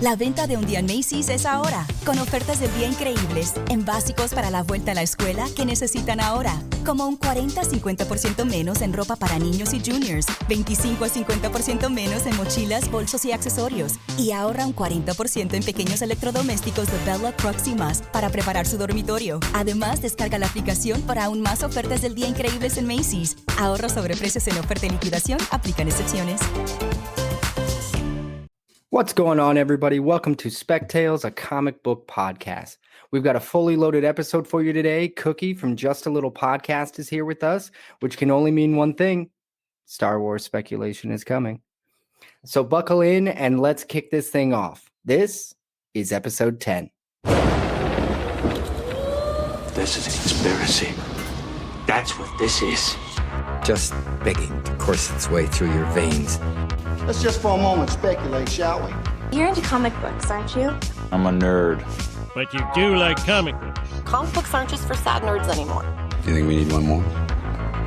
La venta de un día en Macy's es ahora, con ofertas del día increíbles en básicos para la vuelta a la escuela que necesitan ahora, como un 40-50% menos en ropa para niños y juniors, 25-50% menos en mochilas, bolsos y accesorios, y ahorra un 40% en pequeños electrodomésticos de Bella, Crocs y más para preparar su dormitorio. Además, descarga la aplicación para aún más ofertas del día increíbles en Macy's. Ahorros sobre precios en oferta y liquidación, aplican excepciones. What's going on, everybody? Welcome to Spec Tales, a comic book podcast. We've got a fully loaded episode for you today. Cookie from Just a Little Podcast is here with us, which can only mean one thing. Star Wars speculation is coming. So buckle in and let's kick this thing off. This is episode 10. This is a conspiracy. That's what this is. Just begging to course its way through your veins. Let's just for a moment speculate, shall we? You're into comic books, aren't you? I'm a nerd. But you do like comic books. Comic books aren't just for sad nerds anymore. Do you think we need one more?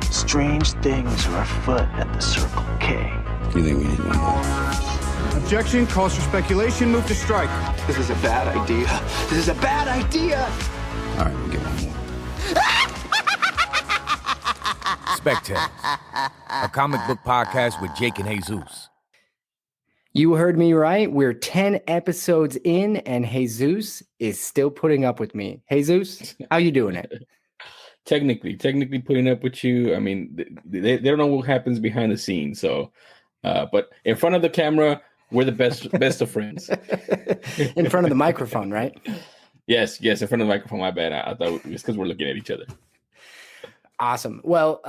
Strange things are afoot at the Circle K. Do you think we need one more? Objection, calls for speculation, move to strike. This is a bad idea. This is a bad idea. All right, we'll get one more. Spec Tales, a comic book podcast with Jake and Jesus. You heard me right. We're 10 episodes in, and Jesus is still putting up with me. Jesus, how you doing it? Technically putting up with you. I mean, they don't know what happens behind the scenes. So, but in front of the camera, we're the best of friends. In front of the microphone, right? Yes, in front of the microphone. My bad. I thought it's because we're looking at each other. Awesome. Well,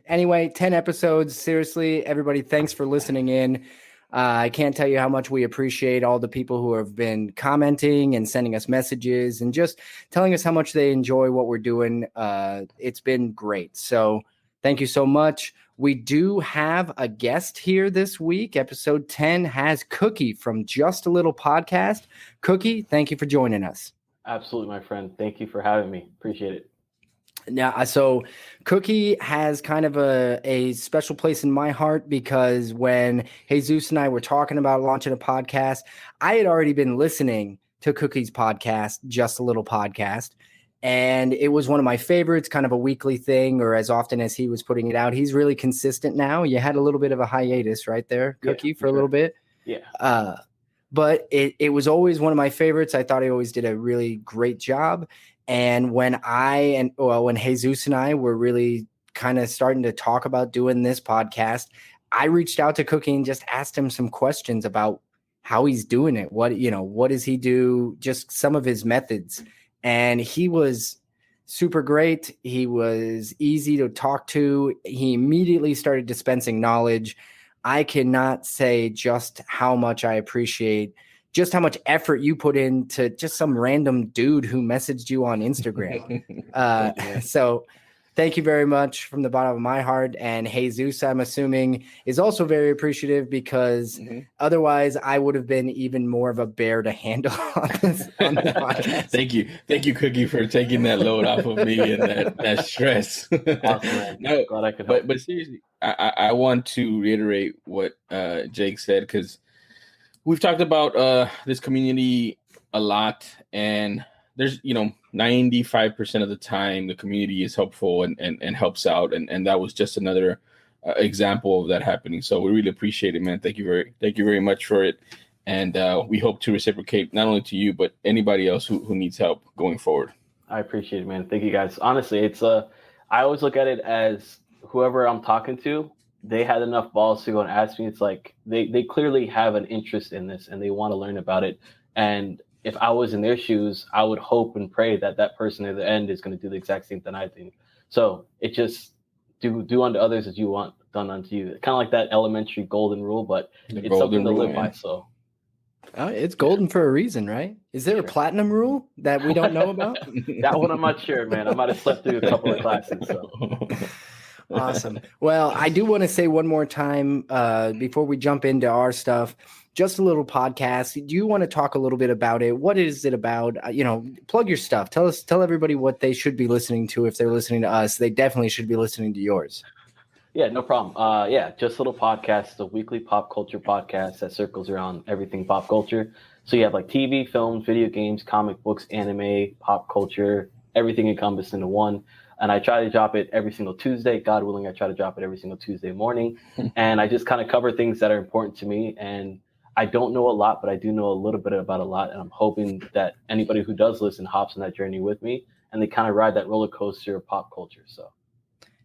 anyway, 10 episodes. Seriously, everybody, thanks for listening in. I can't tell you how much we appreciate all the people who have been commenting and sending us messages and just telling us how much they enjoy what we're doing. It's been great. So thank you so much. We do have a guest here this week. Episode 10 has Cookie from Just a Little Podcast. Cookie, thank you for joining us. Absolutely, my friend. Thank you for having me. Appreciate it. Now, so Cookie has kind of a special place in my heart because when Jesus and I were talking about launching a podcast, I had already been listening to Cookie's podcast, Just a Little Podcast, and it was one of my favorites, kind of a weekly thing, or as often as he was putting it out. He's really consistent now. You had a little bit of a hiatus right there, Cookie, for a little bit. Yeah. But it was always one of my favorites. I thought he always did a really great job. And when Jesus and I were really kind of starting to talk about doing this podcast, I reached out to Cookie and just asked him some questions about how he's doing it. What does he do? Just some of his methods. And he was super great. He was easy to talk to. He immediately started dispensing knowledge. I cannot say just how much I appreciate just how much effort you put into just some random dude who messaged you on Instagram. So thank you very much from the bottom of my heart. And Jesus, I'm assuming, is also very appreciative because otherwise I would have been even more of a bear to handle on the podcast. Thank you, Cookie, for taking that load off of me and that stress. Awesome, no, glad I could help. But seriously, I want to reiterate what Jake said, because we've talked about this community a lot, and there's, 95% of the time the community is helpful and helps out. And that was just another example of that happening. So we really appreciate it, man. Thank you very much for it. And we hope to reciprocate not only to you, but anybody else who needs help going forward. I appreciate it, man. Thank you guys. Honestly, it's I always look at it as whoever I'm talking to, they had enough balls to go and ask me. It's like they clearly have an interest in this and they want to learn about it. And if I was in their shoes, I would hope and pray that that person at the end is going to do the exact same thing I think. So it just do unto others as you want done unto you. Kind of like that elementary golden rule, but it's something to live by. So it's golden for a reason, right? Is there a platinum rule that we don't know about? That one I'm not sure, man. I might have slept through a couple of classes. So. Awesome. Well, I do want to say one more time before we jump into our stuff, Just a Little Podcast. Do you want to talk a little bit about it? What is it about? Plug your stuff. Tell everybody what they should be listening to. If they're listening to us, they definitely should be listening to yours. Yeah, no problem. Yeah, Just Little Podcast, a weekly pop culture podcast that circles around everything pop culture. So you have like TV, films, video games, comic books, anime, pop culture, everything encompassed into one. And I try to drop it every single Tuesday. God willing, I try to drop it every single Tuesday morning. And I just kind of cover things that are important to me. And I don't know a lot, but I do know a little bit about a lot. And I'm hoping that anybody who does listen hops on that journey with me and they kind of ride that roller coaster of pop culture. So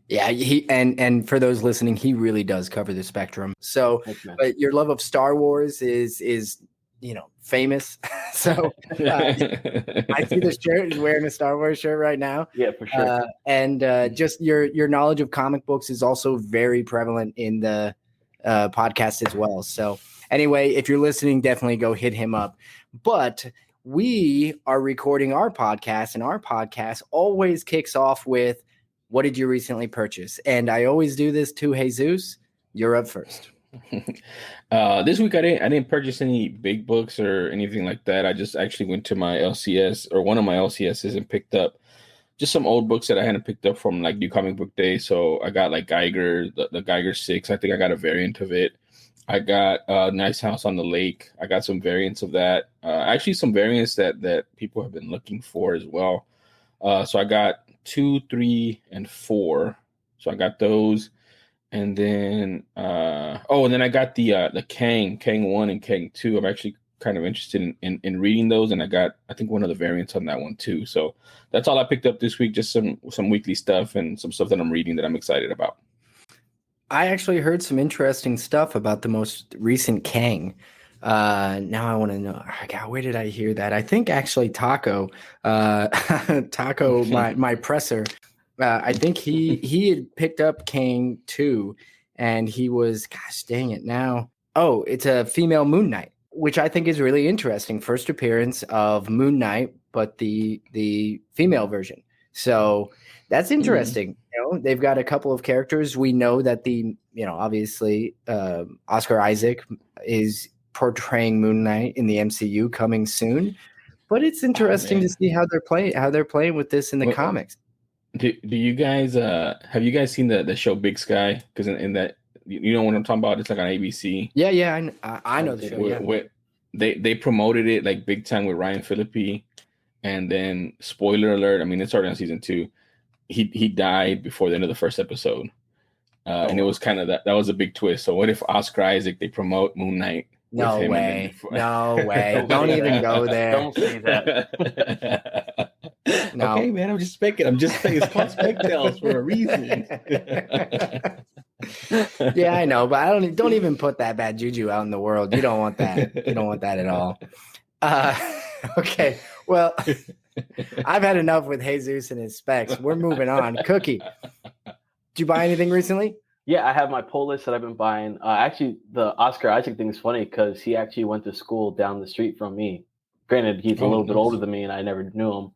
Yeah, and for those listening, he really does cover the spectrum. So, but your love of Star Wars is famous. So I see the shirt. He's wearing a Star Wars shirt right now. Yeah, for sure. And just your knowledge of comic books is also very prevalent in the podcast as well. So anyway, if you're listening, definitely go hit him up. But we are recording our podcast, and our podcast always kicks off with, what did you recently purchase? And I always do this to Jesus. You're up first. This week I didn't purchase any big books or anything like that. I just actually went to my LCS or one of my LCSs and picked up just some old books that I hadn't picked up from like New Comic Book Day. So I got like Geiger, the Geiger 6. I think I got a variant of it. I got Nice House on the Lake. I got some variants of that. Actually, some variants that people have been looking for as well. So I got 2, 3, and 4. So I got those, and then and then I got the Kang 1 and Kang 2. I'm actually kind of interested in reading those, and I think one of the variants on that one too. So that's all I picked up this week. Just some weekly stuff and some stuff that I'm reading that I'm excited about. I actually heard some interesting stuff about the most recent Kang. Now I want to know, God, where did I hear that? I think actually Taco, my presser, I think he had picked up Kang 2, and he was, gosh dang it now. Oh, it's a female Moon Knight, which I think is really interesting. First appearance of Moon Knight, but the female version. So that's interesting. They've got a couple of characters. We know that obviously Oscar Isaac is portraying Moon Knight in the MCU coming soon, but it's interesting to see how they're playing with this in the comics. Do you guys have you guys seen the show Big Sky? Because in that, you know what I'm talking about? It's like on ABC. Yeah, I know the show. They promoted it like big time with Ryan Phillippe, and then spoiler alert. I mean, it's already on season 2. He died before the end of the first episode, and it was kind of that was a big twist. So what if Oscar Isaac, they promote Moon Knight? No way. Don't even go there. Don't say that. No. Okay, man, I'm just saying it's called Spectales for a reason. Yeah, I know, but don't even put that bad juju out in the world. You don't want that. You don't want that at all. Okay, well, I've had enough with Jesus and his specs. We're moving on. Cookie, did you buy anything recently? Yeah, I have my pull list that I've been buying. Actually, the Oscar Isaac thing is funny because he actually went to school down the street from me. Granted, he's a little bit older than me, and I never knew him.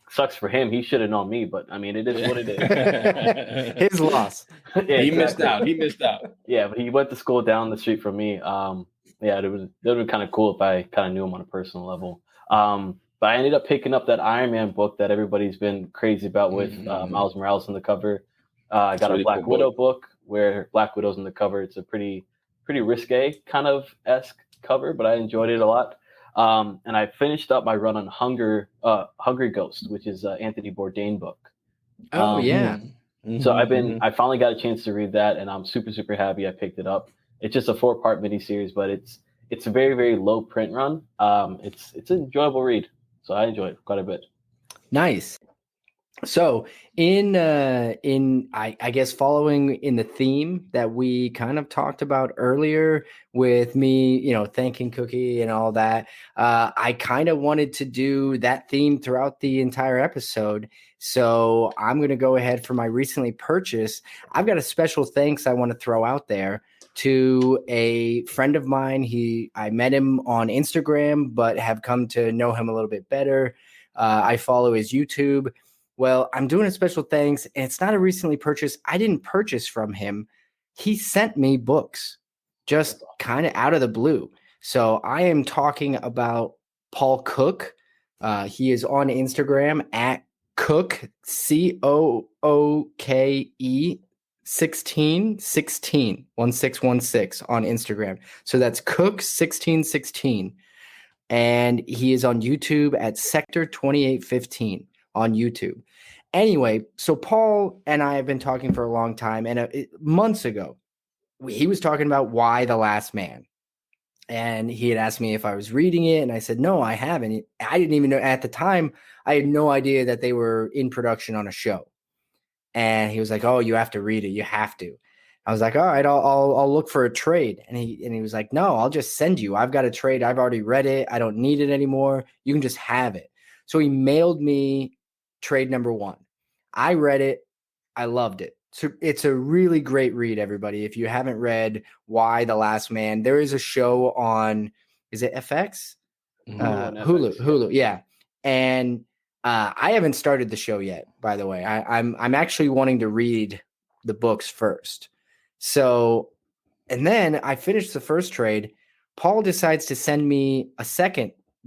Sucks for him. He should have known me, but I mean, it is what it is. His loss. Yeah, He missed out. Yeah, but he went to school down the street from me. Yeah, it would have been kind of cool if I kind of knew him on a personal level. But I ended up picking up that Iron Man book that everybody's been crazy about with Miles Morales on the cover. I got a Black Widow book where Black Widow's on the cover. It's a pretty risque kind of esque cover, but I enjoyed it a lot. And I finished up my run on Hungry Ghost, which is Anthony Bourdain book. Oh yeah. So I finally got a chance to read that, and I'm super, super happy I picked it up. It's just a 4-part miniseries, but it's a very, very low print run. It's an enjoyable read, so I enjoy it quite a bit. Nice. So in I guess following in the theme that we kind of talked about earlier with me, thanking Cookie and all that, I kind of wanted to do that theme throughout the entire episode. So I'm going to go ahead for my recently purchase. I've got a special thanks I want to throw out there to a friend of mine. I met him on Instagram, but have come to know him a little bit better. I follow his YouTube. Well, I'm doing a special thanks, and it's not a recently purchase. I didn't purchase from him. He sent me books just kind of out of the blue. So I am talking about Paul Cook. He is on Instagram at Cook, Cooke, 1616 on Instagram. So that's Cook 1616. And he is on YouTube at Sector 2815 on YouTube. Anyway, so Paul and I have been talking for a long time, and months ago, he was talking about Why the Last Man. And he had asked me if I was reading it, and I said, no, I haven't. I didn't even know at the time. I had no idea that they were in production on a show. And he was like, oh, you have to read it. You have to. I was like, all right, I'll look for a trade. And he was like, no, I'll just send you. I've got a trade. I've already read it. I don't need it anymore. You can just have it. So he mailed me trade number 1. I read it. I loved it. So it's a really great read, everybody. If you haven't read Why the Last Man, there is a show on, is it FX? Hulu. Yeah. And I haven't started the show yet, by the way. I'm actually wanting to read the books first. So, and then I finished the first trade. Paul decides to send me the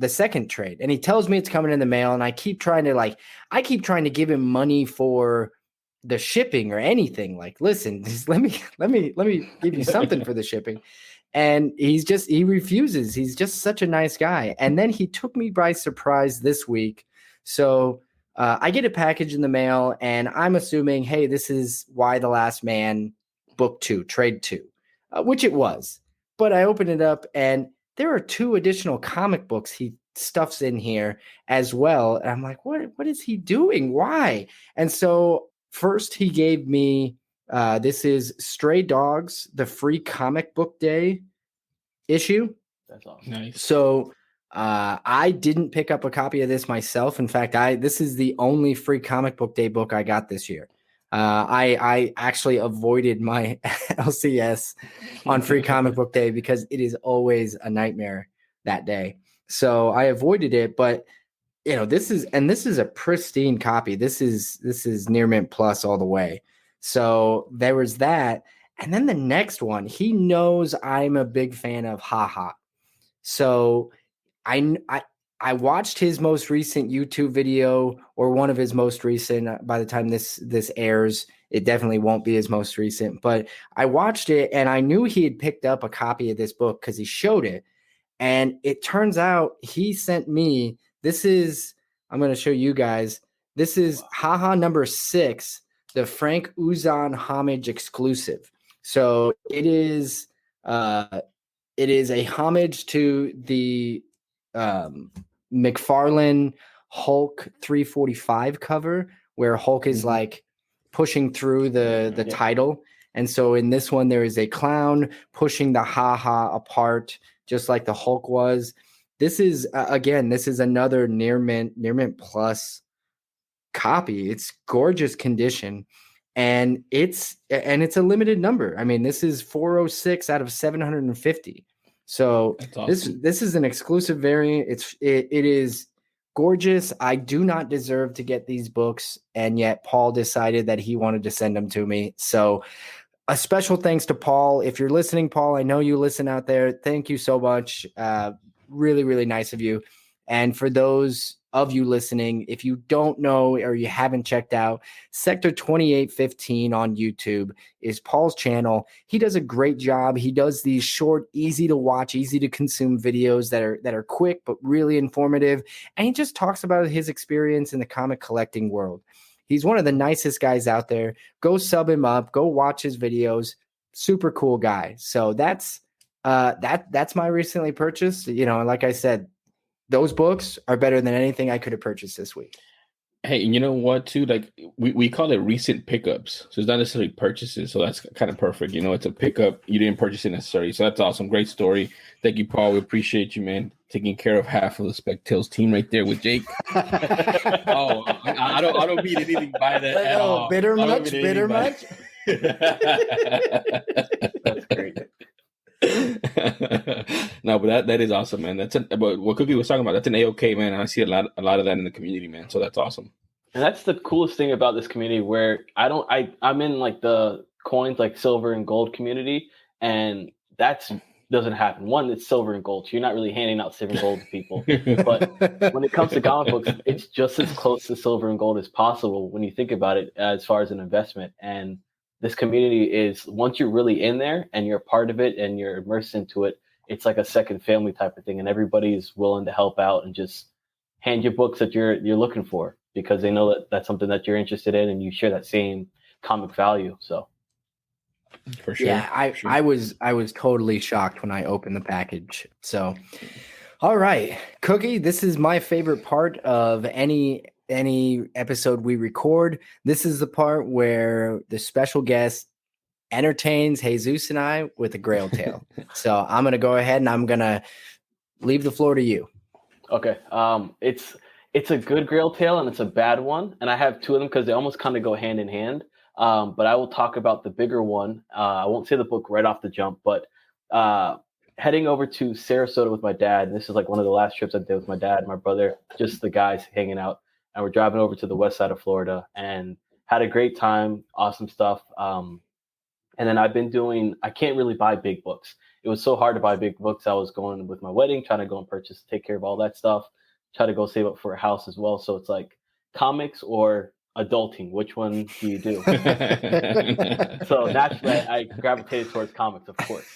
second trade, and he tells me it's coming in the mail. And I keep trying to give him money for the shipping or anything. Like, listen, just let me give you something for the shipping. And he refuses. He's just such a nice guy. And then he took me by surprise this week. So I get a package in the mail, and I'm assuming, hey, this is Why the Last Man, book 2, trade 2, which it was. But I opened it up, and there are 2 additional comic books he stuffs in here as well. And I'm like, what is he doing? Why? And so first he gave me, this is Stray Dogs, the free comic book day issue. That's awesome. Nice. So I didn't pick up a copy of this myself. In fact, this is the only free comic book day book I got this year. I actually avoided my LCS on free comic book day because it is always a nightmare that day. So I avoided it, but this is a pristine copy. This is near mint plus all the way. So there was that. And then the next one, he knows I'm a big fan of Haha. So I watched his most recent YouTube video, or one of his most recent. By the time this airs, it definitely won't be his most recent. But I watched it, and I knew he had picked up a copy of this book because he showed it. And it turns out he sent me, I'm going to show you guys. This is Haha number 6, the Frank Uzan homage exclusive. So it is a homage to the McFarlane Hulk 345 cover, where Hulk is like pushing through the title. And so in this one, there is a clown pushing the Haha apart, just like the Hulk was. This is another near mint plus copy. It's gorgeous condition. And it's a limited number. I mean, this is 406 out of 750. So awesome. This is an exclusive variant. It is gorgeous. I do not deserve to get these books, and yet Paul decided that he wanted to send them to me. So a special thanks to Paul. If you're listening, Paul, I know you listen out there. Thank you so much. Really, really nice of you. And for those of you listening, if you don't know or you haven't checked out, Sector 2815 on YouTube is Paul's channel. He does a great job. He does these short, easy to watch, easy to consume videos that are quick but really informative. And he just talks about his experience in the comic collecting world. He's one of the nicest guys out there. Go sub him up. Go watch his videos. Super cool guy. So that's my recently purchased. Like I said, those books are better than anything I could have purchased this week. Hey, and you know what, too? Like, we call it recent pickups. So it's not necessarily purchases. So that's kind of perfect. It's a pickup. You didn't purchase it necessarily. So that's awesome. Great story. Thank you, Paul. We appreciate you, man. Taking care of half of the Spectales team right there with Jake. I don't mean anything by that at all. Bitter much? That's great. No, but that is awesome, man. But what Cookie was talking about, that's an A-OK, man. And I see a lot of that in the community, man. So that's awesome. And that's the coolest thing about this community, where I'm in like the coins, like silver and gold community, and that's doesn't happen. One, it's silver and gold. So you're not really handing out silver and gold to people. But when it comes to comic books, it's just as close to silver and gold as possible when you think about it as far as an investment. And this community is, once you're really in there and you're a part of it and you're immersed into it, it's like a second family type of thing, and everybody's willing to help out and just hand you books that you're looking for because they know that that's something that you're interested in and you share that same comic value. So for sure. Yeah, I was totally shocked when I opened the package. So, all right, Cookie, this is my favorite part of any episode we record. This is the part where the special guest entertains Jesus and I with a Grail tale. So I'm gonna go ahead and I'm gonna leave the floor to you. Okay. It's a good Grail tale and it's a bad one, and I have two of them because they almost kind of go hand in hand. But I will talk about the bigger one. I won't say the book right off the jump, but heading over to Sarasota with my dad. And this is like one of the last trips I did with my dad and my brother, just the guys hanging out. And we're driving over to the west side of Florida and had a great time. Awesome stuff. And then I can't really buy big books. It was so hard to buy big books. I was going with my wedding, trying to go and purchase, take care of all that stuff, try to go save up for a house as well. So it's like comics or adulting. Which one do you do? So naturally, I gravitated towards comics, of course.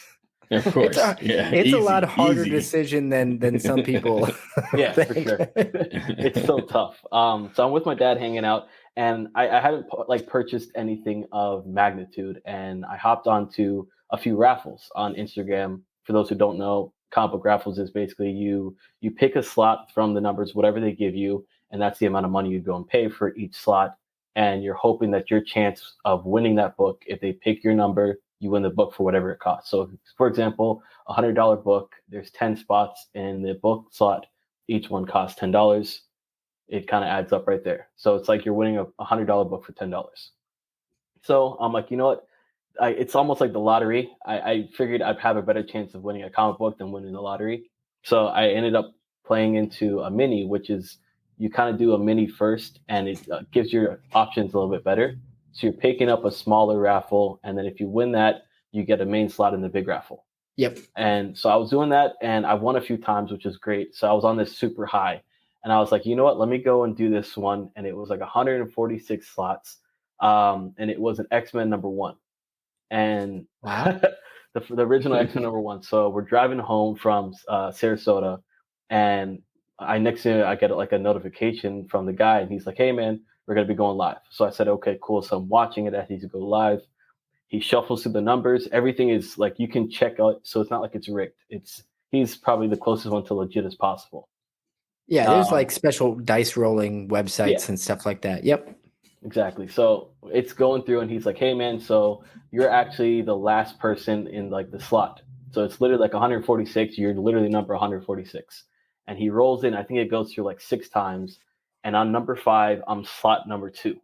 Of course. It's a lot harder decision than some people. Yeah, for sure. It's so tough. So I'm with my dad hanging out, and I hadn't purchased anything of magnitude, and I hopped onto a few raffles on Instagram. For those who don't know, comic book raffles is basically you pick a slot from the numbers, whatever they give you, and that's the amount of money you go and pay for each slot. And you're hoping that your chance of winning that book, if they pick your number, you win the book for whatever it costs. So, for example, $100 book, there's 10 spots in the book slot. Each one costs $10. It kind of adds up right there. So it's like you're winning a $100 book for $10. So I'm like, you know what? It's almost like the lottery. I figured I'd have a better chance of winning a comic book than winning the lottery. So I ended up playing into a mini, which is you kind of do a mini first, and it gives your options a little bit better. So you're picking up a smaller raffle, and then if you win that, you get a main slot in the big raffle. Yep. And so I was doing that, and I won a few times, which is great. So I was on this super high, and I was like, you know what? Let me go and do this one. And it was like 146 slots, and it was an X-Men #1. And wow. the original X-Men #1. So we're driving home from Sarasota, and next thing I get like a notification from the guy, and he's like, "Hey man, we're gonna be going live." So I said, "Okay, cool." So I'm watching it as he's go live. He shuffles through the numbers. Everything is like you can check out, so it's not like it's rigged. He's probably the closest one to legit as possible. Yeah, there's like special dice rolling websites and stuff like that. Yep. Exactly. So it's going through, and he's like, "Hey man, so you're actually the last person in like the slot. So it's literally like 146. You're literally number 146." And he rolls in. I think it goes through like 6 times. And on number 5, I'm slot number 2.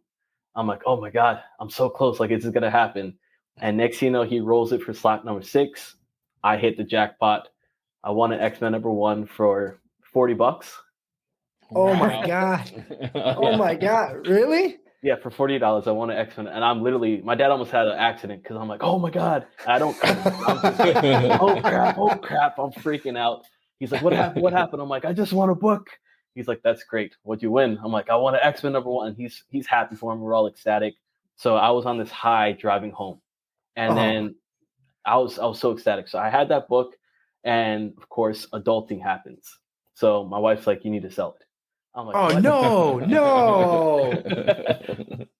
I'm like, oh my God, I'm so close. Like, is this gonna happen? And next thing you know, he rolls it for slot number 6. I hit the jackpot. I won an X-Men #1 for $40. Oh my God. Oh my God. Really? Yeah, for $40, I won an X-Men, and I'm literally, my dad almost had an accident because I'm like, oh my God, I'm just like, oh crap, I'm freaking out. He's like, what happened? I'm like, I just won a book. He's like, that's great. What'd you win? I'm like, I won an X-Men #1. He's happy for him. We're all ecstatic. So I was on this high driving home, and then I was so ecstatic. So I had that book, and of course, adulting happens. So my wife's like, you need to sell it. I'm like, oh, no.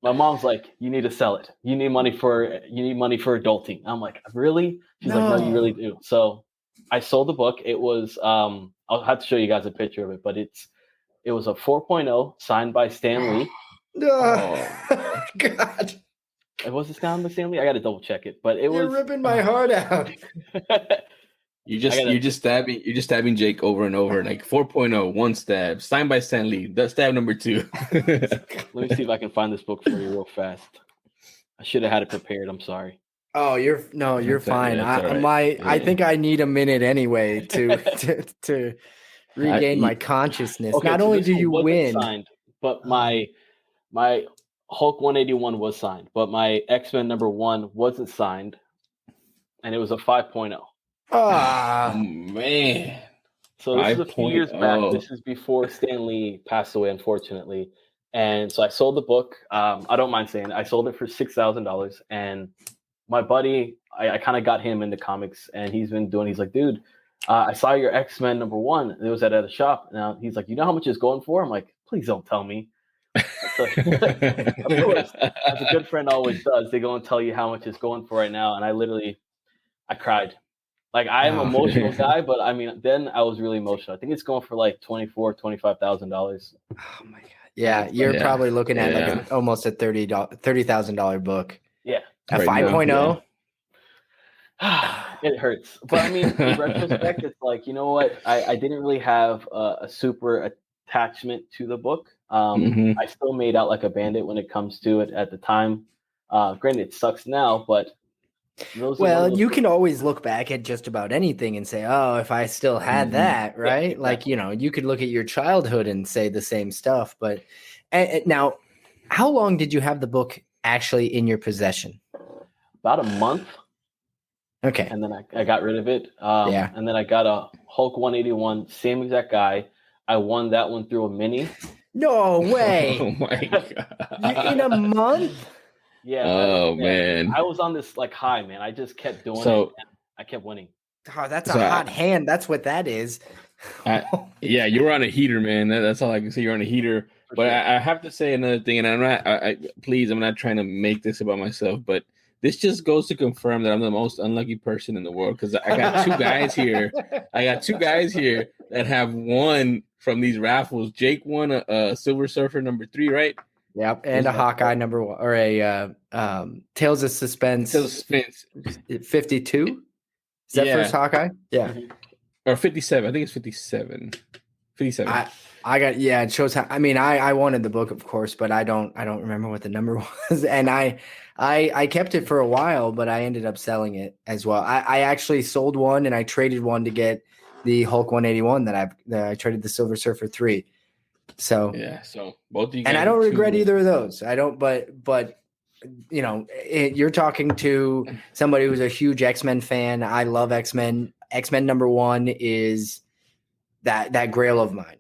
My mom's like, you need to sell it. You need money for adulting. I'm like, really? She's like, no, you really do. So I sold the book. It was I'll have to show you guys a picture of it, but it was a 4.0 signed by Stan Lee. Oh God. Was it signed by Stan Lee? I got to double check it, but You're ripping my heart out. You're just stabbing Jake over and over, like 4.0, 1 stab, signed by Stan Lee. That's stab number 2. Let me see if I can find this book for you real fast. I should have had it prepared. I'm sorry. Oh, you're fine. I think I need a minute anyway to regain my consciousness. Okay, Not only do you win, signed, but my Hulk 181 was signed, but my X-Men #1 wasn't signed, and it was a 5.0. Ah, man. So this is a few years back. This is before Stan Lee passed away, unfortunately. And so I sold the book. I don't mind saying it. I sold it for $6,000. And my buddy, I kind of got him into comics, and he's like, dude, I saw your X-Men #1. It was at a shop. Now he's like, you know how much it's going for? I'm like, please don't tell me. So, of course, as a good friend always does, they go and tell you how much it's going for right now. And I cried. Like, I am an emotional guy, but I mean, then I was really emotional. I think it's going for like $25,000. Oh my god! Yeah, you're probably looking at almost a $30,000 book. Yeah, a 5.0. It hurts, but I mean, in retrospect, it's like, you know what? I didn't really have a super attachment to the book. I still made out like a bandit when it comes to it at the time. Granted, it sucks now, but you can always look back at just about anything and say, oh, if I still had that, right? Yeah, exactly. Like, you know, you could look at your childhood and say the same stuff. But now, how long did you have the book actually in your possession? About a month. Okay. And then I got rid of it. And then I got a Hulk 181, same exact guy. I won that one through a mini. No way. Oh my God. In a month? Yeah. Oh man. I was on this like high, man. I just kept doing it, and I kept winning. Oh, that's a hot hand. That's what that is. Yeah, you were on a heater, man. That's all I can say. You're on a heater. But sure. I have to say another thing, and I'm not trying to make this about myself, but this just goes to confirm that I'm the most unlucky person in the world, because I got two guys here. That have won from these raffles. Jake won a Silver Surfer #3, right? Yep, and a Hawkeye #1, or a Tales of Suspense. 52. Is that first Hawkeye? Yeah, or 57. I think it's 57. 57. I got it shows how. I mean, I wanted the book, of course, but I don't remember what the number was, and I kept it for a while, but I ended up selling it as well. I actually sold one, and I traded one to get the Hulk 181 that I traded the Silver Surfer 3. So yeah, so both of you guys, and I don't regret either of those. I don't, but you know, you're talking to somebody who's a huge X-Men fan. I love X-Men. X-Men #1 is that grail of mine.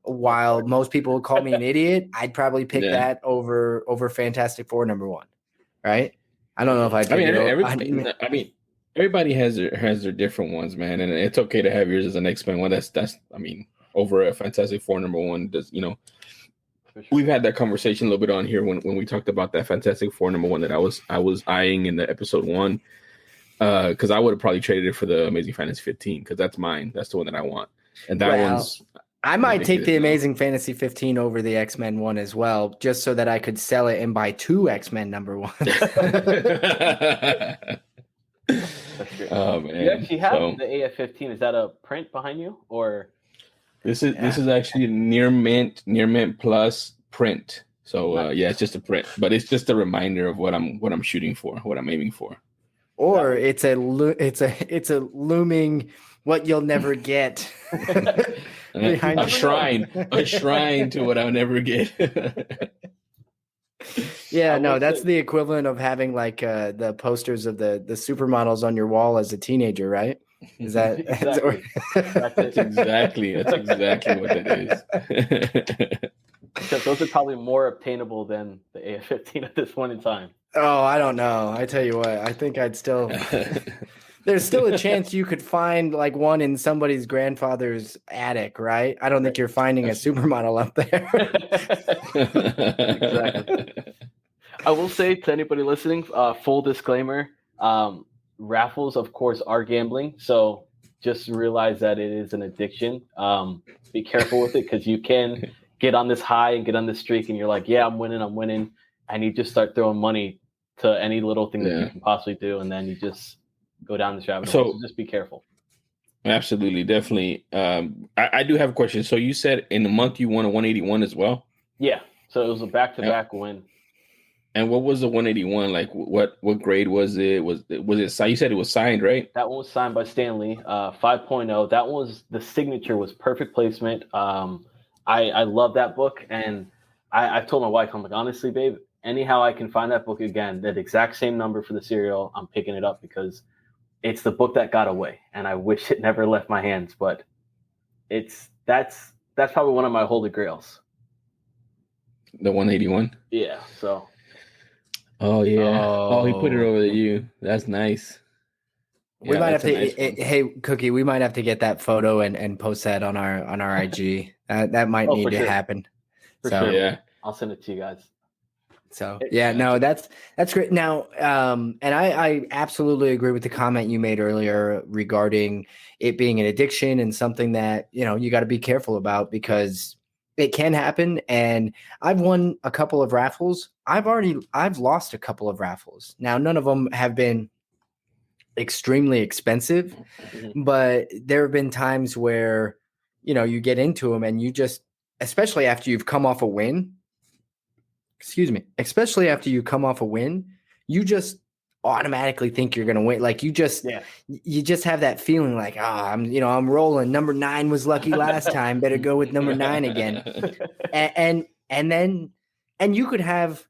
While most people would call me an idiot, I'd probably pick that over Fantastic Four #1. Right? I don't know if I'd. Everybody has their different ones, man, and it's okay to have yours as an X-Men one. That's over a Fantastic Four #1. Does we've had that conversation a little bit on here when we talked about that Fantastic Four #1 that I was eyeing in the episode 1, because I would have probably traded it for the Amazing Fantasy 15, because that's mine. That's the one that I want, and that one's. I might take the Amazing Fantasy 15 over the X-Men one as well, just so that I could sell it and buy 2 X-Men #1. Oh man! You actually have the AF-15. Is that a print behind you, or? This is actually a near mint plus print. So it's just a print, but it's just a reminder of what I'm shooting for, what I'm aiming for. Or it's a looming what you'll never get. a shrine to what I'll never get. Yeah, no, that's the equivalent of having like the posters of the supermodels on your wall as a teenager, right? Is that exactly. That's exactly what it is. Except those are probably more obtainable than the AF-15 at this point in time. Oh, I don't know. I tell you what, I think I'd still. There's still a chance you could find like one in somebody's grandfather's attic, right? I don't think you're finding a supermodel up there. Exactly. I will say to anybody listening, full disclaimer. Raffles, of course, are gambling, so just realize that it is an addiction. Be careful with it, because you can get on this high and get on this streak, and you're like, yeah, I'm winning, and you just start throwing money to any little thing that you can possibly do, and then you just go down this rabbit hole. So just be careful. Absolutely, definitely. I do have a question. So you said in the month you won a 181 as well? Yeah, so it was a back-to-back win. And what was the 181 like? What grade was it? Was it signed? You said it was signed, right? That one was signed by Stan Lee, 5.0. That was the signature, was perfect placement. I love that book, and I told my wife, I'm like, honestly, babe, anyhow I can find that book again, that exact same number for the serial, I'm picking it up, because it's the book that got away, and I wish it never left my hands. But that's probably one of my holy grails. The 181. Yeah. So. Oh yeah. Oh, he put it over to you. That's nice. We Yeah, might have that's a to. nice one. Hey, Cookie, we might have to get that photo and post that on our IG. That might need for to sure. happen. For So, sure. Yeah. I'll send it to you guys. So yeah, no, that's great. Now, and I absolutely agree with the comment you made earlier regarding it being an addiction and something that, you know, you got to be careful about because it can happen. And I've won a couple of raffles. I've lost a couple of raffles. Now, none of them have been extremely expensive, but there have been times where, you know, you get into them and you just, especially after you've come off a win, especially after you come off a win, you just automatically think you're going to win. Like you just have that feeling like, I'm rolling. Number 9 was lucky last time. Better go with number 9 again. and then you could have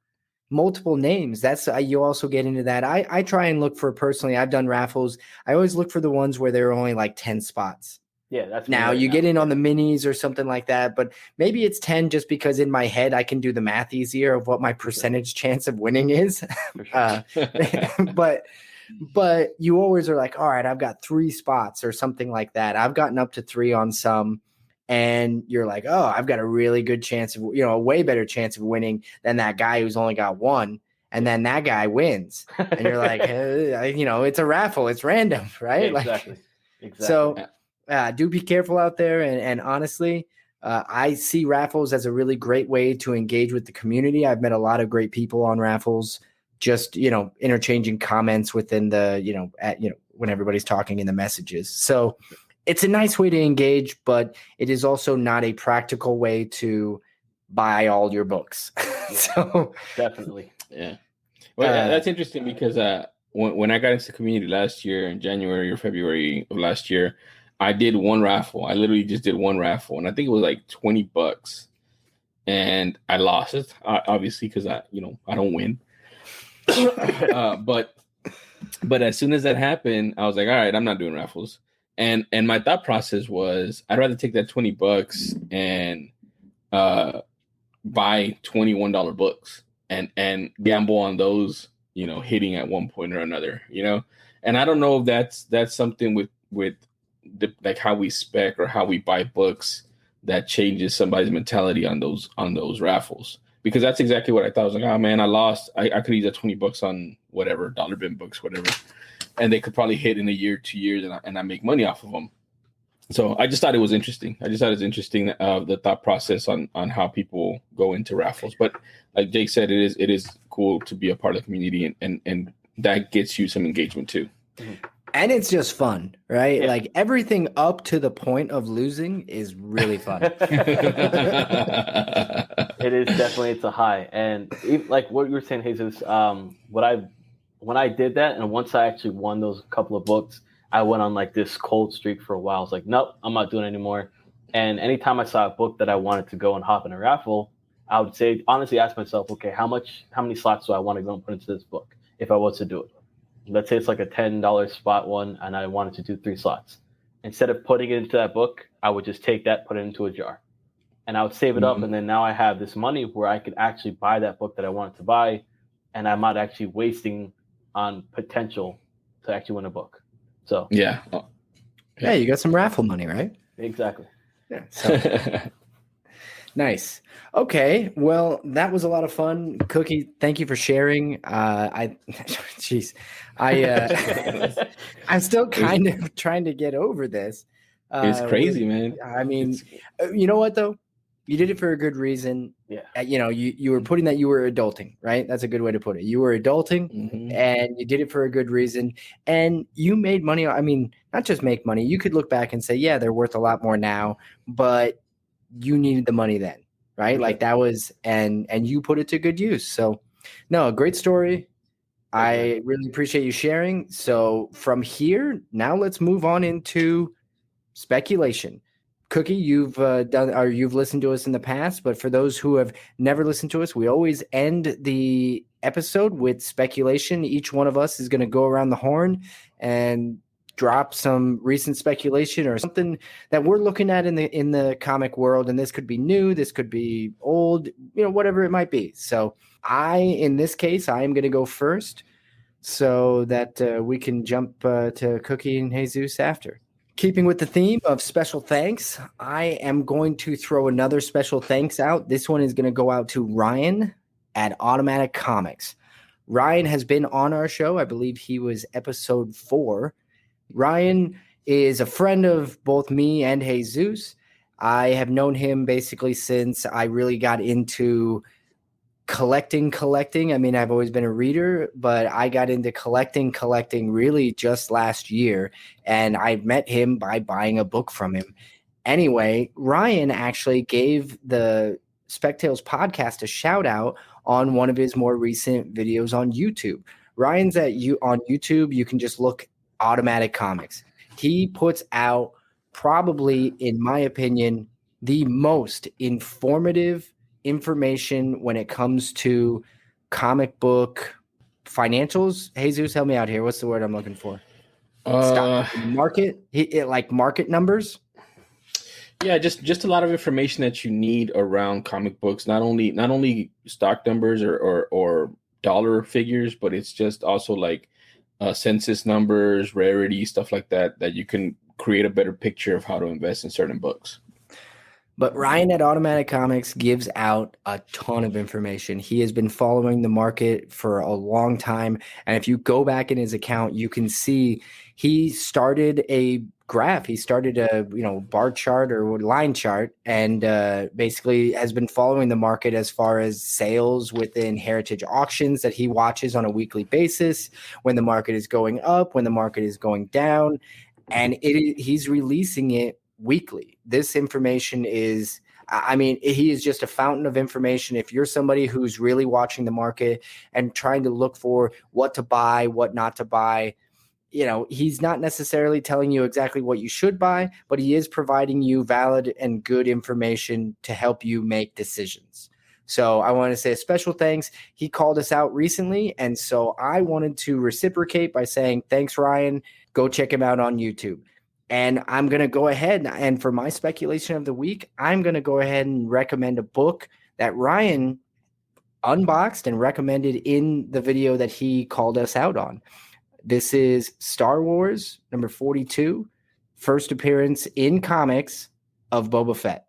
multiple names. That's you also get into that. I try and look for, personally, I've done raffles. I always look for the ones where there are only like 10 spots. Yeah, that's now you get in on the minis or something like that, but maybe it's 10 just because in my head I can do the math easier of what my percentage chance of winning is. But you always are like, all right, I've got 3 spots or something like that. I've gotten up to 3 on some, and you're like, oh, I've got a really good chance of, a way better chance of winning than that guy who's only got 1. And then that guy wins, and you're like, it's a raffle, it's random, right? Exactly. So. Do be careful out there. And honestly, I see raffles as a really great way to engage with the community. I've met a lot of great people on raffles, just, interchanging comments within the, when everybody's talking in the messages. So it's a nice way to engage, but it is also not a practical way to buy all your books. So definitely. Yeah. Well, that's interesting because when I got into the community last year in January or February of last year, I did one raffle. I literally just did one raffle, and I think it was like $20, and I lost it obviously because I don't win. But as soon as that happened, I was like, all right, I'm not doing raffles. And my thought process was, I'd rather take that $20 and buy $21 books and gamble on those, hitting at one point or another, And I don't know if that's something with like how we spec or how we buy books that changes somebody's mentality on those raffles, because that's exactly what I thought. I was like, oh man, I lost. I could use that $20 on whatever dollar bin books, whatever, and they could probably hit in a year, 2 years, and I make money off of them. So I just thought it was interesting. The thought process on how people go into raffles. But like Jake said, it is cool to be a part of the community, and that gets you some engagement too. Mm-hmm. And it's just fun, right? Yeah. Like everything up to the point of losing is really fun. It is definitely, it's a high. And like what you were saying, Jesus, when I did that, and once I actually won those couple of books, I went on like this cold streak for a while. I was like, nope, I'm not doing it anymore. And anytime I saw a book that I wanted to go and hop in a raffle, I would say, honestly, ask myself, okay, how many slots do I want to go and put into this book if I was to do it? Let's say it's like a $10 spot one, and I wanted to do 3 slots. Instead of putting it into that book, I would just take that, put it into a jar, and I would save it up. And then now I have this money where I could actually buy that book that I wanted to buy, and I'm not actually wasting on potential to actually win a book. So yeah, you got some raffle money, right? Exactly. Yeah. So. Nice. Okay. Well, that was a lot of fun. Cookie, thank you for sharing. I'm still kind of trying to get over this. It's crazy, man. I mean, you know what though? You did it for a good reason. Yeah. You were putting that you were adulting, right? That's a good way to put it. You were adulting, and you did it for a good reason, and you made money. I mean, not just make money. You could look back and say, yeah, they're worth a lot more now, but you needed the money then, right? Okay. Like that was, and you put it to good use. So no, great story. I really appreciate you sharing. So from here, now let's move on into speculation. Cookie, you've listened to us in the past, but for those who have never listened to us, we always end the episode with speculation. Each one of us is going to go around the horn and drop some recent speculation or something that we're looking at in the comic world. And this could be new, this could be old, whatever it might be. So in this case, I am going to go first so that we can jump to Cookie and Jesus after. Keeping with the theme of special thanks, I am going to throw another special thanks out. This one is going to go out to Ryan at Automatic Comics. Ryan has been on our show. I believe he was episode 4. Ryan is a friend of both me and Jesus. I have known him basically since I really got into collecting. I mean, I've always been a reader, but I got into collecting really just last year. And I met him by buying a book from him. Anyway, Ryan actually gave the Spectales podcast a shout out on one of his more recent videos on YouTube. Ryan's on YouTube. You can just look Automatic Comics. He puts out probably, in my opinion, the most informative information when it comes to comic book financials. Jesus, help me out here. What's the word I'm looking for? Market, like market numbers. Yeah, just a lot of information that you need around comic books. Not only stock numbers or dollar figures, but it's just also like census numbers, rarity, stuff like that you can create a better picture of how to invest in certain books. But Ryan at Automatic Comics gives out a ton of information. He has been following the market for a long time. And if you go back in his account, you can see he started a graph. He started a bar chart or line chart, and basically has been following the market as far as sales within heritage auctions that he watches on a weekly basis, when the market is going up, when the market is going down. And he's releasing it weekly. This information is, he is just a fountain of information. If you're somebody who's really watching the market and trying to look for what to buy, what not to buy, he's not necessarily telling you exactly what you should buy, but he is providing you valid and good information to help you make decisions. So I want to say a special thanks. He called us out recently, and so I wanted to reciprocate by saying, thanks, Ryan. Go check him out on YouTube. And I'm going to go ahead and for my speculation of the week, I'm going to go ahead and recommend a book that Ryan unboxed and recommended in the video that he called us out on. This is Star Wars number 42, first appearance in comics of Boba Fett.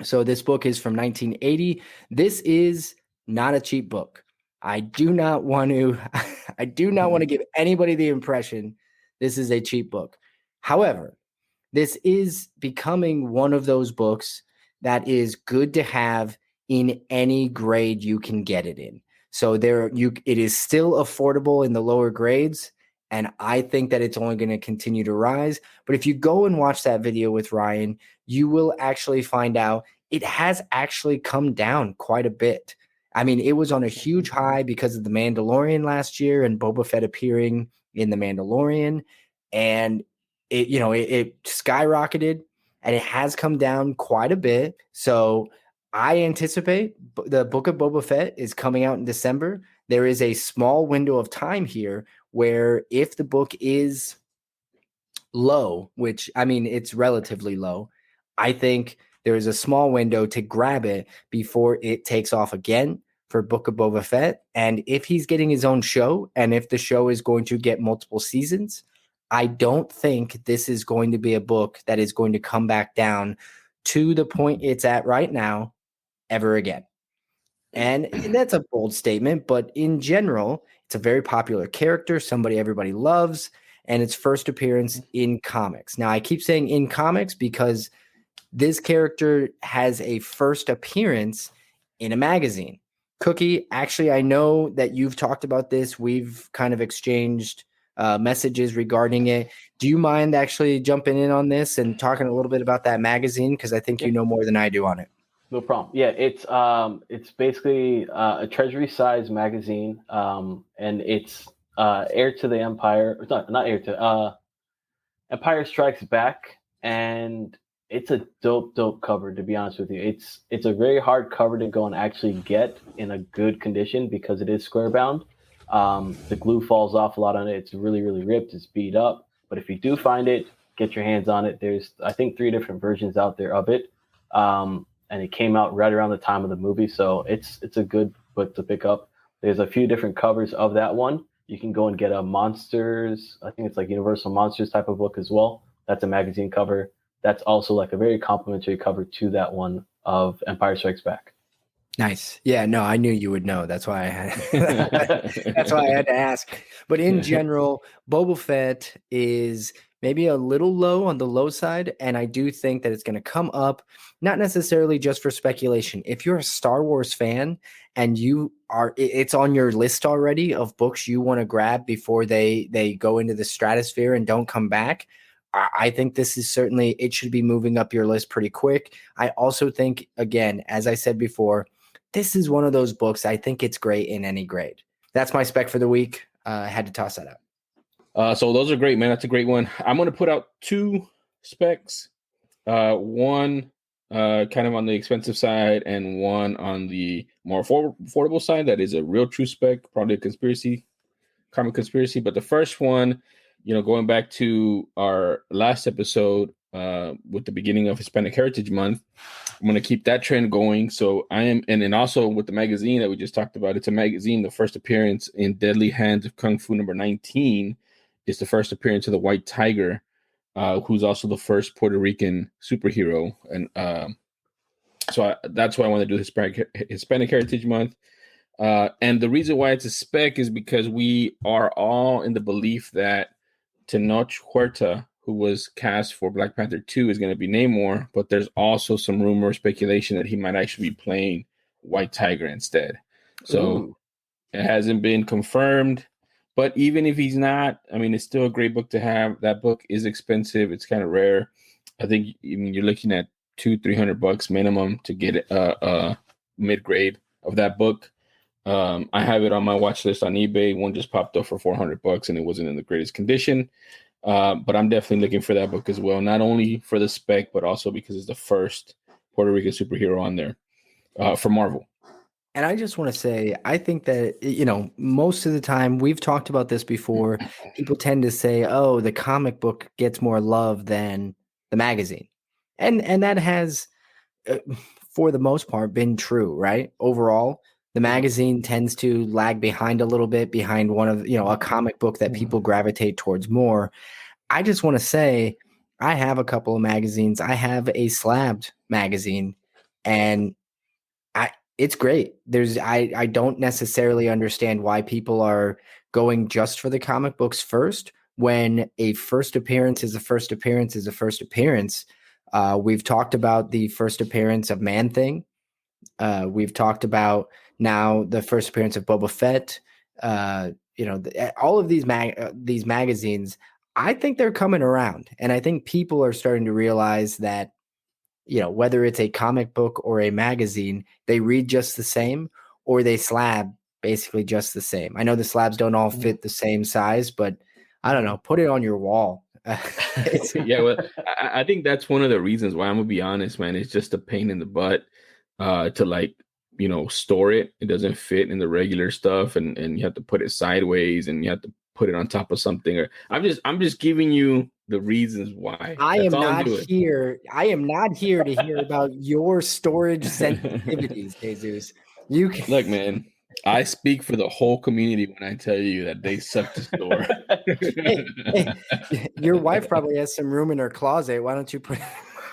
So this book is from 1980. This is not a cheap book. I do not want to give anybody the impression this is a cheap book. However, this is becoming one of those books that is good to have in any grade you can get it in. So it is still affordable in the lower grades, and I think that it's only going to continue to rise. But if you go and watch that video with Ryan, you will actually find out it has actually come down quite a bit. I mean, it was on a huge high because of The Mandalorian last year and Boba Fett appearing in The Mandalorian, and it skyrocketed, and it has come down quite a bit. So I anticipate the Book of Boba Fett is coming out in December. There is a small window of time here where if the book is low, which it's relatively low, I think there is a small window to grab it before it takes off again for Book of Boba Fett. And if he's getting his own show, and if the show is going to get multiple seasons, I don't think this is going to be a book that is going to come back down to the point it's at right now ever again. And that's a bold statement, but in general, it's a very popular character, somebody everybody loves, and its first appearance in comics. Now, I keep saying in comics because this character has a first appearance in a magazine. Cookie, actually, I know that you've talked about this. We've kind of exchanged messages regarding it. Do you mind actually jumping in on this and talking a little bit about that magazine? Because I think you know more than I do on it. No problem. Yeah, it's basically a treasury-sized magazine, and it's Heir to the Empire. Not Heir to Empire Strikes Back, and it's a dope cover. To be honest with you, it's a very hard cover to go and actually get in a good condition because it is square bound. The glue falls off a lot on it. It's really ripped. It's beat up, But if you do find it, get your hands on it. There's, I think, 3 different versions out there of it. And it came out right around the time of the movie. So it's a good book to pick up. There's a few different covers of that one. You can go and get a Monsters, I think it's like Universal Monsters type of book as well. That's a magazine cover. That's also like a very complimentary cover to that one of Empire Strikes Back. Nice. Yeah, no, I knew you would know. That's why I had to ask. But in general, Boba Fett is maybe a little low on the low side, and I do think that it's going to come up, not necessarily just for speculation. If you're a Star Wars fan and it's on your list already of books you want to grab before they go into the stratosphere and don't come back, I think this is certainly, it should be moving up your list pretty quick. I also think, again, as I said before, this is one of those books. I think it's great in any grade. That's my spec for the week. I had to toss that out. So those are great, man. That's a great one. I'm going to put out 2 specs. One kind of on the expensive side and one on the more affordable side. That is a real true spec, probably a comic conspiracy. But the first one, going back to our last episode with the beginning of Hispanic Heritage Month, I'm going to keep that trend going. So I am, and then also with the magazine that we just talked about, it's a magazine. The first appearance in Deadly Hands of Kung Fu number 19 is the first appearance of the White Tiger, who's also the first Puerto Rican superhero. And that's why I want to do Hispanic Heritage Month. And the reason why it's a spec is because we are all in the belief that Tenoch Huerta, who was cast for Black Panther 2, is going to be Namor, but there's also some rumor speculation that he might actually be playing White Tiger instead. So It hasn't been confirmed, but even if he's not, I mean, it's still a great book to have. That book is expensive. It's kind of rare. I think you're looking at $200-$300 minimum to get a mid-grade of that book. I have it on my watch list on eBay. One just popped up for $400 and it wasn't in the greatest condition. But I'm definitely looking for that book as well, not only for the spec, but also because it's the first Puerto Rican superhero on there for Marvel. And I just want to say, I think that, most of the time, we've talked about this before, people tend to say, oh, the comic book gets more love than the magazine. And that has, for the most part, been true, right? Overall, the magazine tends to lag behind a little bit behind one of, a comic book that people gravitate towards more. I just want to say, I have a couple of magazines. I have a Slabbed magazine, and it's great. I don't necessarily understand why people are going just for the comic books first, when a first appearance is a first appearance is a first appearance. We've talked about the first appearance of Man-Thing. We've talked about now the first appearance of Boba Fett. All of these magazines, I think they're coming around, and I think people are starting to realize that, whether it's a comic book or a magazine, they read just the same, or they slab basically just the same. I know the slabs don't all fit the same size, but I don't know, put it on your wall. Yeah, well, I think that's one of the reasons why, I'm gonna be honest, man. It's just a pain in the butt to store it. It doesn't fit in the regular stuff, and you have to put it sideways, and you have to put it on top of something. Or I'm just giving you the reasons why. I am not here to hear about your storage sensitivities, Jesus. You can look, man. I speak for the whole community when I tell you that they suck to store. hey, your wife probably has some room in her closet. Why don't you put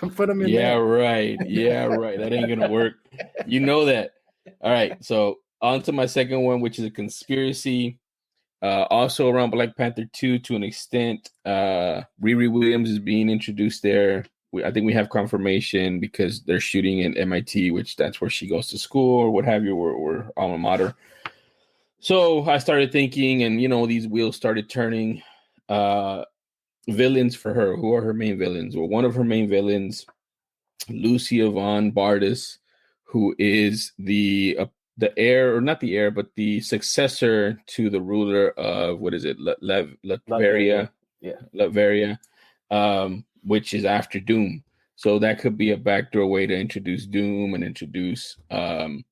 them in there? Yeah, right. That ain't gonna work. You know that. All right. So on to my second one, which is a conspiracy. Also around Black Panther 2 to an extent. Riri Williams is being introduced there. I think we have confirmation because they're shooting in MIT, which that's where she goes to school or what have you, or alma mater. So I started thinking, and these wheels started turning. Villains for her. Who are her main villains? Well, one of her main villains, Lucia von Bardis, who is the heir, or not the heir, but the successor to the ruler of, what is it, Latveria? Yeah, Latveria, which is after Doom. So that could be a backdoor way to introduce Doom and introduce the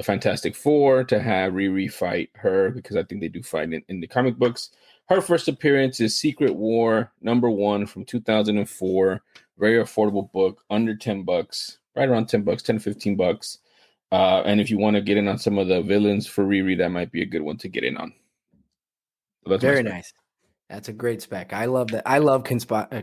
Fantastic Four, to have Riri fight her, because I think they do fight in the comic books. her first appearance is Secret War #1 from 2004. Very affordable book, under $10, right around $10, 10 to $15. And if you want to get in on some of the villains for Riri, that might be a good one to get in on. So that's Very nice. That's a great spec. I love that. I love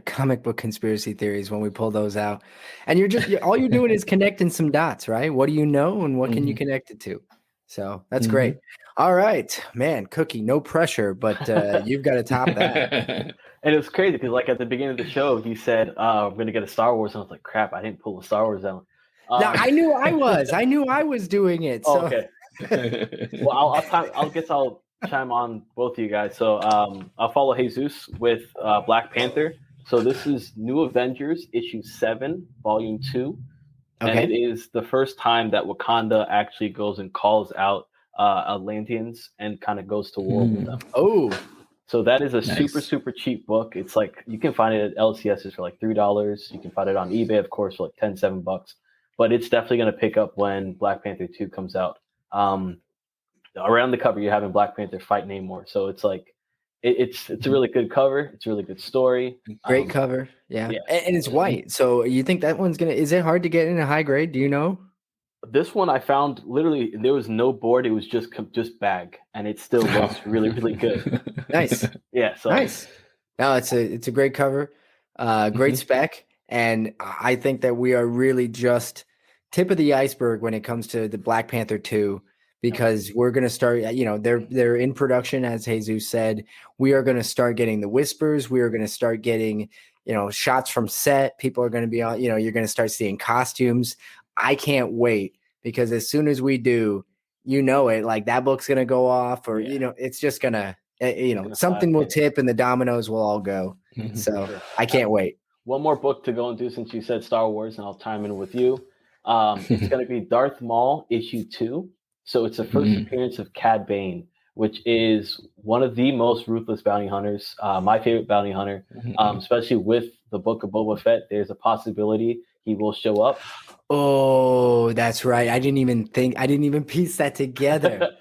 comic book conspiracy theories when we pull those out. And all you're doing is connecting some dots, right? What do you know and what can you connect it to? So that's great. All right, man, Cookie, no pressure, but you've got to top that. And it was crazy because, like, at the beginning of the show, he said, "I'm going to get a Star Wars," and I was like, "Crap, I didn't pull a Star Wars out." No, I knew I was doing it. So. Oh, okay. Well, I'll chime on both of you guys. So I'll follow Jesus with Black Panther. So this is New Avengers issue 7, volume 2, and it is the first time that Wakanda actually goes and calls out Atlanteans and kind of goes to war with them. Oh. So that is a super cheap book. It's like you can find it at LCS's for like $3. You can find it on eBay, of course, for like $7. But it's definitely going to pick up when Black Panther 2 comes out. Around the cover, you're having Black Panther fight Namor. So it's like it's a really good cover. It's a really good story. Great cover. Yeah. And it's white. So you think that one's is it hard to get in a high grade? Do you know? This one I found literally there was no board. It was just bag, and it still looks really good. Nice. Yeah. So nice. No, it's a great cover, great spec, and I think that we are really just tip of the iceberg when it comes to the Black Panther 2, because we're going to start. They're in production, as Jesus said. We are going to start getting the whispers. We are going to start getting shots from set. People are going to be on. You're going to start seeing costumes. I can't wait, because as soon as we do, like that book's going to go off, or, it's just going to, something will tip and the dominoes will all go. So sure. I can't wait. One more book to go into, since you said Star Wars, and I'll chime in with you. It's going to be Darth Maul issue 2. So it's the first appearance of Cad Bane, which is one of the most ruthless bounty hunters, my favorite bounty hunter, especially with the Book of Boba Fett. There's a possibility he will show up. Oh, that's right. I didn't even piece that together.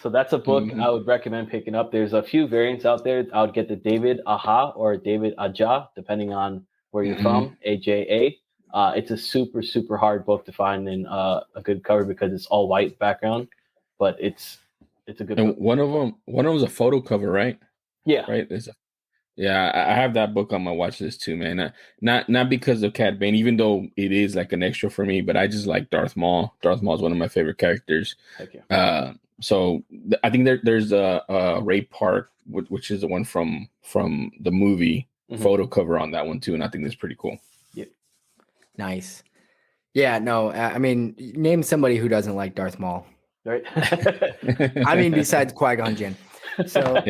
So that's a book I would recommend picking up. There's a few variants out there. I would get the David Aja or David Aja, depending on where you're from, AJA. It's a super hard book to find in a good cover because it's all white background, but it's a good book. One of them was a photo cover, right? Yeah. Right. I have that book on my watch list too, man. Not because of Cad Bane, even though it is like an extra for me, but I just like Darth Maul. Darth Maul is one of my favorite characters. Heck yeah. So I think there's a Ray Park, which is the one from the movie photo cover on that one too, and I think that's pretty cool. Yeah. Nice. Yeah. No, I mean, name somebody who doesn't like Darth Maul. Right. I mean, besides Qui-Gon Jinn. So,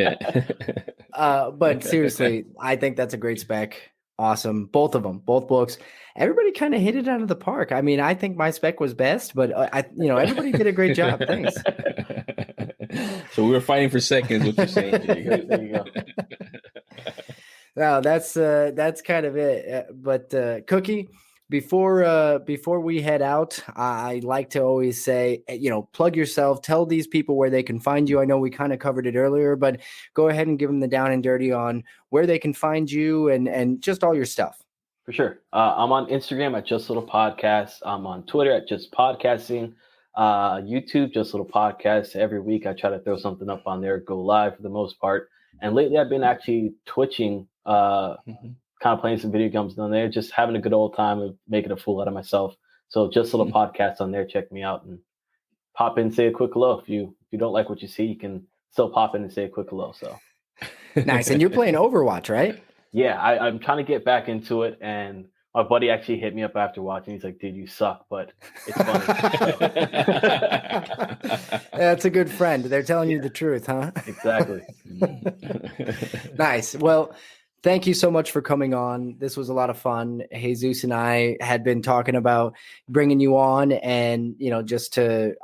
but seriously, I think that's a great spec. Awesome. Both of them, both books. Everybody kind of hit it out of the park. I mean, I think my spec was best, but everybody did a great job. Thanks. So we were fighting for seconds. What you're saying? There you go. No, that's kind of it. But Cookie, before we head out, I like to always say, plug yourself, tell these people where they can find you. I know we kind of covered it earlier, but go ahead and give them the down and dirty on where they can find you and just all your stuff. For sure. I'm on Instagram at Just Little Podcast. I'm on Twitter at Just Podcasting. YouTube, Just Little Podcast. Every week I try to throw something up on there, go live for the most part. And lately I've been actually twitching, kind of playing some video games on there, just having a good old time of making a fool out of myself. So Just Little Podcast on there. Check me out and pop in and say a quick hello. If you don't like what you see, you can still pop in and say a quick hello. So nice. And you're playing Overwatch, right? Yeah, I'm trying to get back into it, and my buddy actually hit me up after watching. He's like, "Dude, you suck, but it's funny." That's a good friend. They're telling you the truth, huh? Exactly. Nice. Well, thank you so much for coming on. This was a lot of fun. Jesus and I had been talking about bringing you on, and just to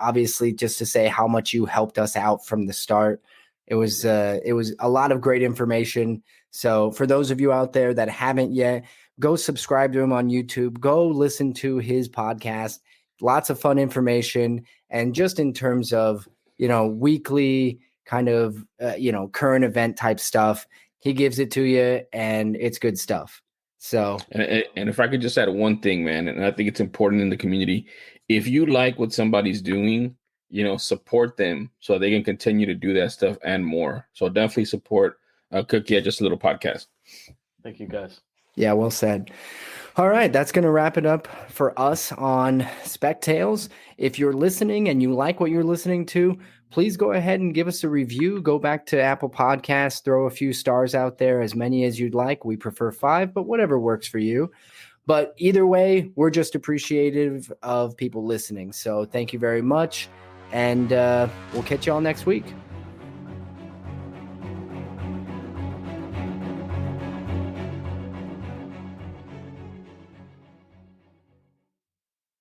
say how much you helped us out from the start. It was a lot of great information. So for those of you out there that haven't yet, go subscribe to him on YouTube. Go listen to his podcast. Lots of fun information, and just in terms of weekly kind of, current event type stuff. He gives it to you, and it's good stuff. So, and if I could just add one thing, man, and I think it's important in the community, if you like what somebody's doing, support them so they can continue to do that stuff and more. So definitely support Cookie at Just a Little Podcast. Thank you, guys. Yeah, well said. All right, that's going to wrap it up for us on Spec Tales. If you're listening and you like what you're listening to, please go ahead and give us a review. Go back to Apple Podcasts, throw a few stars out there, as many as you'd like. We prefer 5, but whatever works for you. But either way, we're just appreciative of people listening. So thank you very much, and we'll catch you all next week.